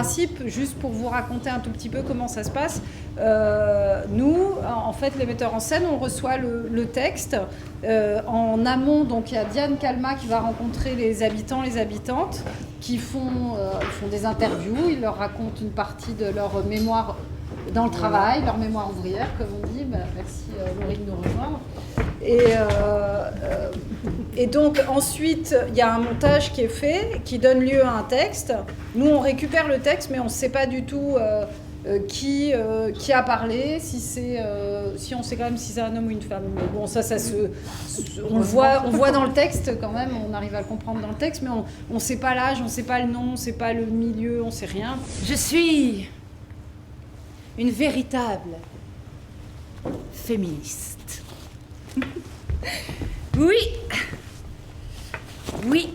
principe, juste pour vous raconter un tout petit peu comment ça se passe, nous, en fait, les metteurs en scène, on reçoit le texte. En amont, donc il y a Diane Calma qui va rencontrer les habitants, les habitantes, qui font des interviews, ils leur racontent une partie de leur mémoire dans le travail, leur mémoire ouvrière, comme on dit. Merci Laurie de nous rejoindre. Et donc ensuite, il y a un montage qui est fait, qui donne lieu à un texte. Nous, on récupère le texte, mais on ne sait pas du tout qui a parlé, si on sait quand même si c'est un homme ou une femme. Mais bon, on voit dans le texte quand même, on arrive à le comprendre dans le texte, mais on ne sait pas l'âge, on ne sait pas le nom, on ne sait pas le milieu, on ne sait rien. Je suis une véritable féministe. Oui. Oui.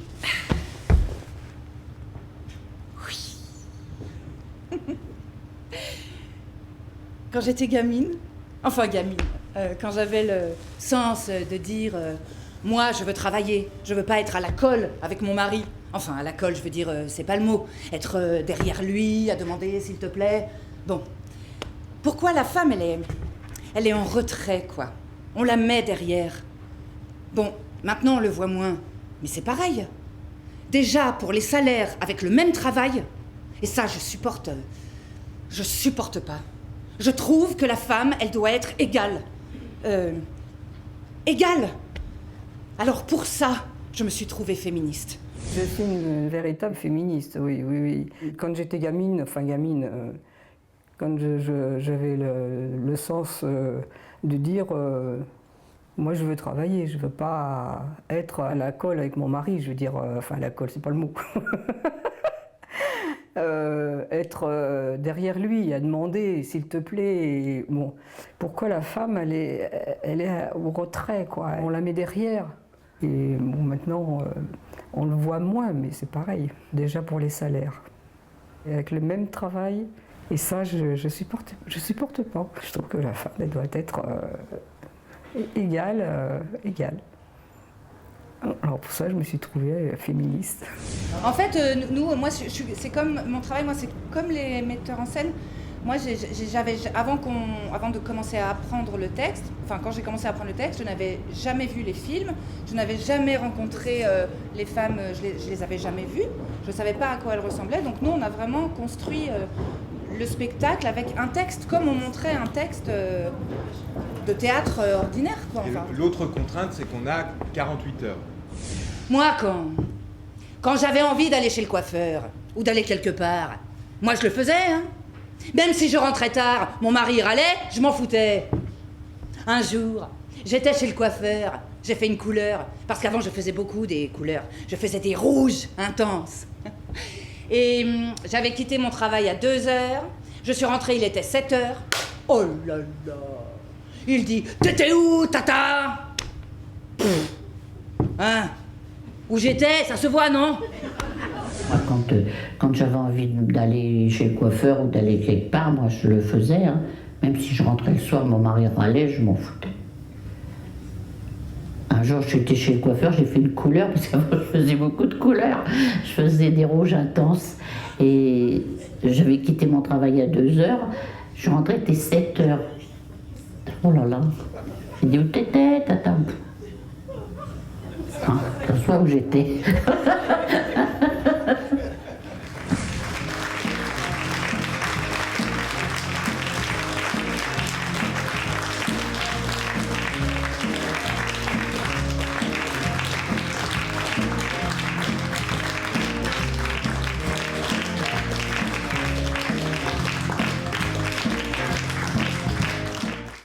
Oui. Quand j'étais gamine, quand j'avais le sens de dire moi je veux travailler, je veux pas être à la colle avec mon mari. Enfin, à la colle, je veux dire, c'est pas le mot. Être derrière lui, à demander s'il te plaît. Bon. Pourquoi la femme, elle est en retrait, quoi. On la met derrière. Bon, maintenant on le voit moins, mais c'est pareil. Déjà, pour les salaires avec le même travail, et ça, je supporte pas. Je trouve que la femme, elle doit être égale. Égale. Alors pour ça, je me suis trouvée féministe. Je suis une véritable féministe, oui. Quand j'étais gamine, quand j'avais le sens de dire moi je veux travailler, je veux pas être à la colle avec mon mari, je veux dire, enfin la colle c'est pas le mot. Être derrière lui, à demander s'il te plaît, bon, pourquoi la femme elle est au retrait, quoi. On la met derrière. Et bon, maintenant on le voit moins, mais c'est pareil, déjà pour les salaires. Et avec le même travail, et ça je supporte pas. Je trouve que la femme elle doit être égale. Alors pour ça, je me suis trouvée féministe. En fait, moi, c'est comme mon travail, moi, c'est comme les metteurs en scène. Moi, avant de commencer à apprendre le texte, enfin, quand j'ai commencé à apprendre le texte, je n'avais jamais vu les films, je n'avais jamais rencontré les femmes, je les avais jamais vues, je ne savais pas à quoi elles ressemblaient. Donc nous, on a vraiment construit le spectacle avec un texte, comme on montrait un texte de théâtre ordinaire, quoi. Enfin. L'autre contrainte, c'est qu'on a 48 heures. Moi, quand j'avais envie d'aller chez le coiffeur ou d'aller quelque part, moi je le faisais, hein. Même si je rentrais tard, mon mari râlait, je m'en foutais. Un jour, j'étais chez le coiffeur, j'ai fait une couleur, parce qu'avant je faisais beaucoup des couleurs, je faisais des rouges intenses. Et j'avais quitté mon travail à 2h, je suis rentrée, il était 7h. Oh là là. Il dit « T'étais où, tata ?» Hein? Où j'étais, ça se voit, non? Moi, quand j'avais envie d'aller chez le coiffeur ou d'aller quelque part, moi, je le faisais. Hein. Même si je rentrais le soir, mon mari râlait, je m'en foutais. Un jour, j'étais chez le coiffeur, j'ai fait une couleur, parce qu'avant, je faisais beaucoup de couleurs. Je faisais des rouges intenses. Et j'avais quitté mon travail à 2h. Je suis rentrée, il était 7h. Oh là là. J'ai dit, où t'étais, tata? Hein, t'assois où j'étais.